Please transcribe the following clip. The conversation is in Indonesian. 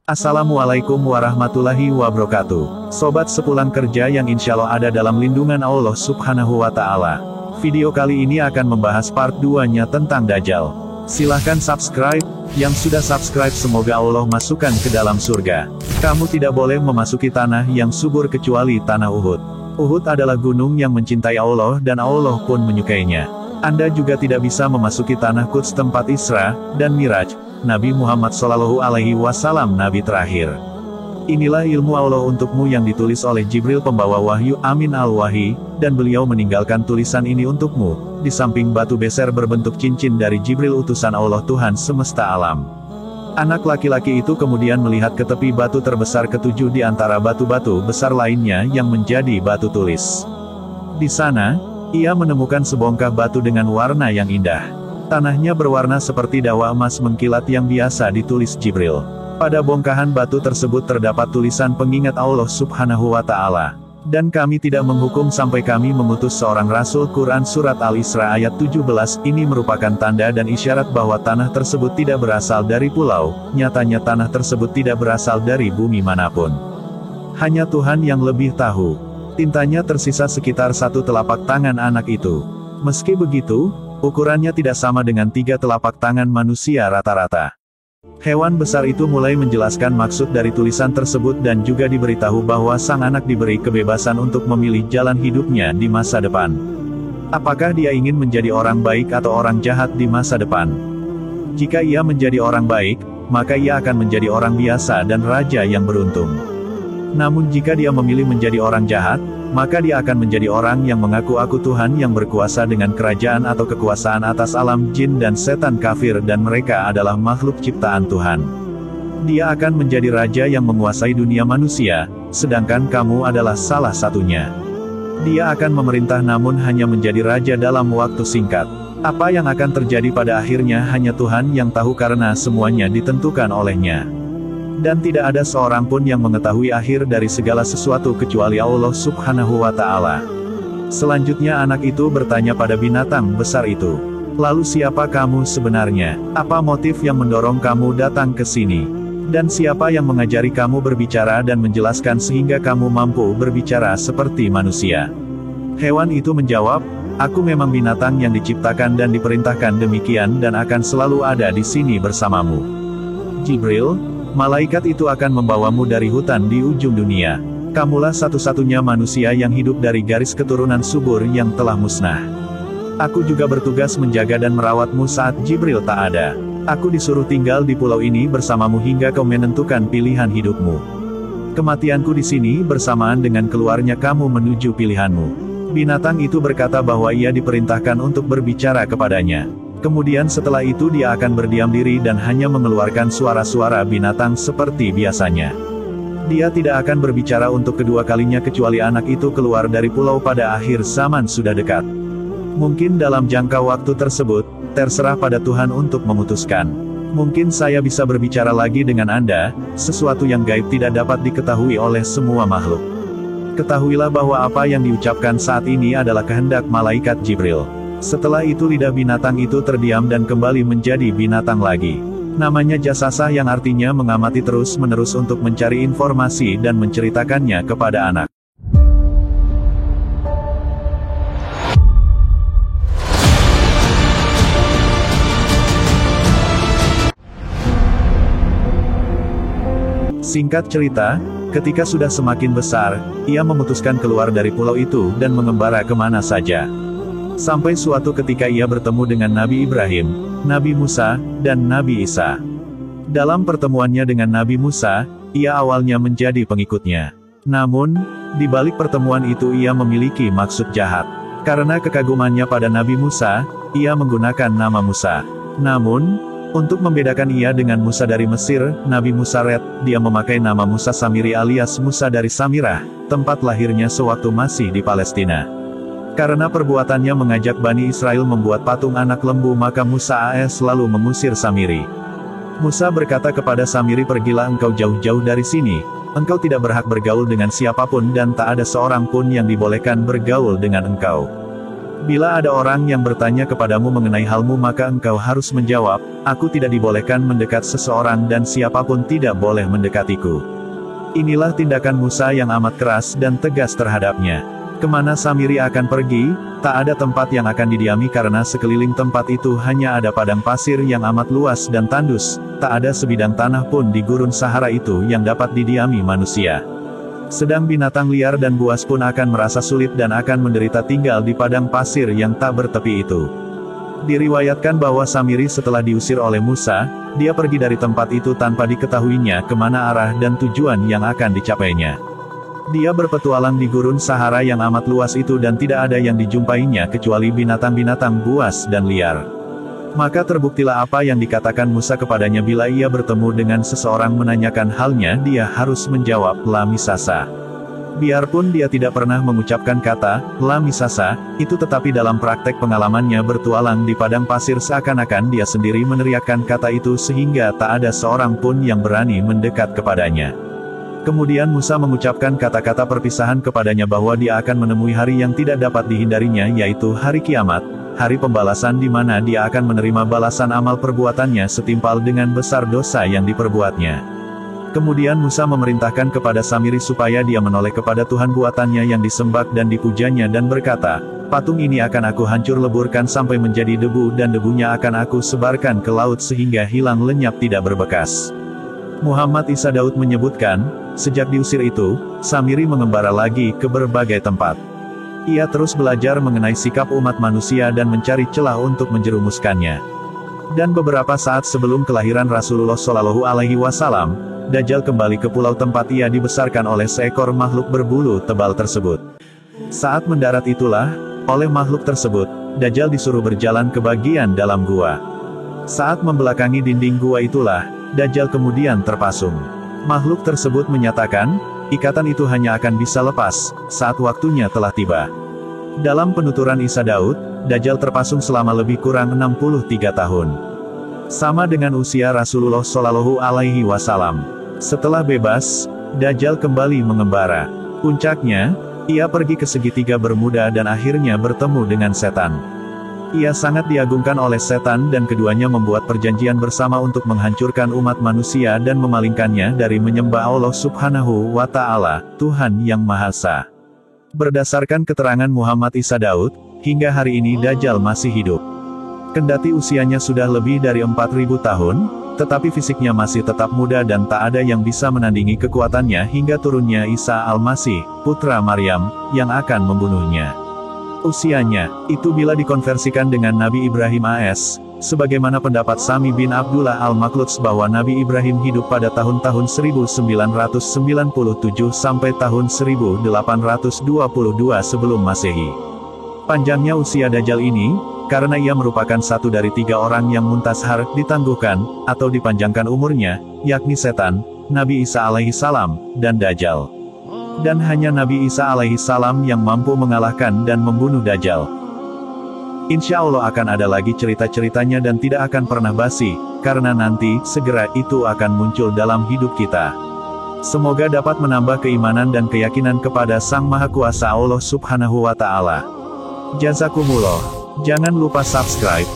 Assalamualaikum warahmatullahi wabarakatuh. Sobat sepulang kerja yang insya Allah ada dalam lindungan Allah Subhanahu wa Ta'ala. Video kali ini akan membahas part 2-nya tentang Dajjal. Silahkan subscribe, yang sudah subscribe semoga Allah masukkan ke dalam surga. Kamu tidak boleh memasuki tanah yang subur kecuali tanah Uhud. Uhud adalah gunung yang mencintai Allah dan Allah pun menyukainya. Anda juga tidak bisa memasuki tanah Quds tempat Isra dan Miraj, Nabi Muhammad SAW Nabi terakhir. Inilah ilmu Allah untukmu yang ditulis oleh Jibril pembawa wahyu Amin al-Wahyi, dan beliau meninggalkan tulisan ini untukmu, di samping batu beser berbentuk cincin dari Jibril utusan Allah Tuhan semesta alam. Anak laki-laki itu kemudian melihat ke tepi batu terbesar ketujuh di antara batu-batu besar lainnya yang menjadi batu tulis. Di sana, ia menemukan sebongkah batu dengan warna yang indah. Tanahnya berwarna seperti dawa emas mengkilat yang biasa ditulis Jibril. Pada bongkahan batu tersebut terdapat tulisan pengingat Allah Subhanahu wa Ta'ala. Dan kami tidak menghukum sampai kami mengutus seorang Rasul. Quran Surat Al-Isra ayat 17. Ini merupakan tanda dan isyarat bahwa tanah tersebut tidak berasal dari pulau. Nyatanya tanah tersebut tidak berasal dari bumi manapun. Hanya Tuhan yang lebih tahu. Tintanya tersisa sekitar satu telapak tangan anak itu. Meski begitu, ukurannya tidak sama dengan 3 telapak tangan manusia rata-rata. Hewan besar itu mulai menjelaskan maksud dari tulisan tersebut dan juga diberitahu bahwa sang anak diberi kebebasan untuk memilih jalan hidupnya di masa depan. Apakah dia ingin menjadi orang baik atau orang jahat di masa depan? Jika ia menjadi orang baik, maka ia akan menjadi orang biasa dan raja yang beruntung. Namun jika dia memilih menjadi orang jahat, maka dia akan menjadi orang yang mengaku-aku Tuhan yang berkuasa dengan kerajaan atau kekuasaan atas alam jin dan setan kafir dan mereka adalah makhluk ciptaan Tuhan. Dia akan menjadi raja yang menguasai dunia manusia, sedangkan kamu adalah salah satunya. Dia akan memerintah namun hanya menjadi raja dalam waktu singkat. Apa yang akan terjadi pada akhirnya hanya Tuhan yang tahu karena semuanya ditentukan olehnya. Dan tidak ada seorang pun yang mengetahui akhir dari segala sesuatu kecuali Allah Subhanahu wa Ta'ala. Selanjutnya anak itu bertanya pada binatang besar itu. Lalu siapa kamu sebenarnya? Apa motif yang mendorong kamu datang ke sini? Dan siapa yang mengajari kamu berbicara dan menjelaskan sehingga kamu mampu berbicara seperti manusia? Hewan itu menjawab, aku memang binatang yang diciptakan dan diperintahkan demikian dan akan selalu ada di sini bersamamu. Jibril, malaikat itu akan membawamu dari hutan di ujung dunia. Kamulah satu-satunya manusia yang hidup dari garis keturunan subur yang telah musnah. Aku juga bertugas menjaga dan merawatmu saat Jibril tak ada. Aku disuruh tinggal di pulau ini bersamamu hingga kau menentukan pilihan hidupmu. Kematianku di sini bersamaan dengan keluarnya kamu menuju pilihanmu. Binatang itu berkata bahwa ia diperintahkan untuk berbicara kepadanya. Kemudian setelah itu dia akan berdiam diri dan hanya mengeluarkan suara-suara binatang seperti biasanya. Dia tidak akan berbicara untuk kedua kalinya kecuali anak itu keluar dari pulau pada akhir zaman sudah dekat. Mungkin dalam jangka waktu tersebut, terserah pada Tuhan untuk memutuskan. Mungkin saya bisa berbicara lagi dengan Anda, sesuatu yang gaib tidak dapat diketahui oleh semua makhluk. Ketahuilah bahwa apa yang diucapkan saat ini adalah kehendak malaikat Jibril. Setelah itu lidah binatang itu terdiam dan kembali menjadi binatang lagi. Namanya jasasah yang artinya mengamati terus-menerus untuk mencari informasi dan menceritakannya kepada anak. Singkat cerita, ketika sudah semakin besar, ia memutuskan keluar dari pulau itu dan mengembara kemana saja. Sampai suatu ketika ia bertemu dengan Nabi Ibrahim, Nabi Musa, dan Nabi Isa. Dalam pertemuannya dengan Nabi Musa, ia awalnya menjadi pengikutnya. Namun, di balik pertemuan itu ia memiliki maksud jahat. Karena kekagumannya pada Nabi Musa, ia menggunakan nama Musa. Namun, untuk membedakan ia dengan Musa dari Mesir, Nabi Musa Red, dia memakai nama Musa Samiri alias Musa dari Samirah, tempat lahirnya sewaktu masih di Palestina. Karena perbuatannya mengajak Bani Israel membuat patung anak lembu maka Musa AS selalu mengusir Samiri. Musa berkata kepada Samiri pergilah engkau jauh-jauh dari sini, engkau tidak berhak bergaul dengan siapapun dan tak ada seorang pun yang dibolehkan bergaul dengan engkau. Bila ada orang yang bertanya kepadamu mengenai halmu maka engkau harus menjawab, aku tidak dibolehkan mendekat seseorang dan siapapun tidak boleh mendekatiku. Inilah tindakan Musa yang amat keras dan tegas terhadapnya. Kemana Samiri akan pergi, tak ada tempat yang akan didiami karena sekeliling tempat itu hanya ada padang pasir yang amat luas dan tandus, tak ada sebidang tanah pun di gurun Sahara itu yang dapat didiami manusia. Sedang binatang liar dan buas pun akan merasa sulit dan akan menderita tinggal di padang pasir yang tak bertepi itu. Diriwayatkan bahwa Samiri setelah diusir oleh Musa, dia pergi dari tempat itu tanpa diketahuinya kemana arah dan tujuan yang akan dicapainya. Dia berpetualang di gurun Sahara yang amat luas itu dan tidak ada yang dijumpainya kecuali binatang-binatang buas dan liar. Maka terbuktilah apa yang dikatakan Musa kepadanya bila ia bertemu dengan seseorang menanyakan halnya dia harus menjawab, la misasa. Biarpun dia tidak pernah mengucapkan kata, la misasa, itu tetapi dalam praktek pengalamannya bertualang di padang pasir seakan-akan dia sendiri meneriakkan kata itu sehingga tak ada seorang pun yang berani mendekat kepadanya. Kemudian Musa mengucapkan kata-kata perpisahan kepadanya bahwa dia akan menemui hari yang tidak dapat dihindarinya yaitu hari kiamat, hari pembalasan di mana dia akan menerima balasan amal perbuatannya setimpal dengan besar dosa yang diperbuatnya. Kemudian Musa memerintahkan kepada Samiri supaya dia menoleh kepada Tuhan buatannya yang disembah dan dipujanya dan berkata, patung ini akan aku hancur leburkan sampai menjadi debu dan debunya akan aku sebarkan ke laut sehingga hilang lenyap tidak berbekas. Muhammad Isa Daud menyebutkan, sejak diusir itu, Samiri mengembara lagi ke berbagai tempat. Ia terus belajar mengenai sikap umat manusia dan mencari celah untuk menjerumuskannya. Dan beberapa saat sebelum kelahiran Rasulullah Shallallahu Alaihi Wasallam, Dajjal kembali ke pulau tempat ia dibesarkan oleh seekor makhluk berbulu tebal tersebut. Saat mendarat itulah, oleh makhluk tersebut, Dajjal disuruh berjalan ke bagian dalam gua. Saat membelakangi dinding gua itulah, Dajjal kemudian terpasung. Makhluk tersebut menyatakan, ikatan itu hanya akan bisa lepas saat waktunya telah tiba. Dalam penuturan Isa Daud, Dajjal terpasung selama lebih kurang 63 tahun. Sama dengan usia Rasulullah Shallallahu Alaihi Wasallam. Setelah bebas, Dajjal kembali mengembara. Puncaknya, ia pergi ke segitiga Bermuda dan akhirnya bertemu dengan setan. Ia sangat diagungkan oleh setan dan keduanya membuat perjanjian bersama untuk menghancurkan umat manusia dan memalingkannya dari menyembah Allah Subhanahu wa Ta'ala, Tuhan yang Maha Esa. Berdasarkan keterangan Muhammad Isa Daud, hingga hari ini Dajjal masih hidup. Kendati usianya sudah lebih dari 4.000 tahun, tetapi fisiknya masih tetap muda dan tak ada yang bisa menandingi kekuatannya hingga turunnya Isa Al-Masih, putra Maryam, yang akan membunuhnya. Usianya, itu bila dikonversikan dengan Nabi Ibrahim AS, sebagaimana pendapat Sami bin Abdullah Al-Makluts bahwa Nabi Ibrahim hidup pada tahun-tahun 1997 sampai tahun 1822 sebelum Masehi. Panjangnya usia Dajjal ini, karena ia merupakan satu dari 3 orang yang muntashar ditangguhkan, atau dipanjangkan umurnya, yakni setan, Nabi Isa alaihi salam, dan Dajjal. Dan hanya Nabi Isa alaihi salam yang mampu mengalahkan dan membunuh Dajjal. Insya Allah akan ada lagi cerita-ceritanya dan tidak akan pernah basi, karena nanti, segera itu akan muncul dalam hidup kita. Semoga dapat menambah keimanan dan keyakinan kepada Sang Maha Kuasa Allah Subhanahu wa Ta'ala. Jazakumullah. Jangan lupa subscribe,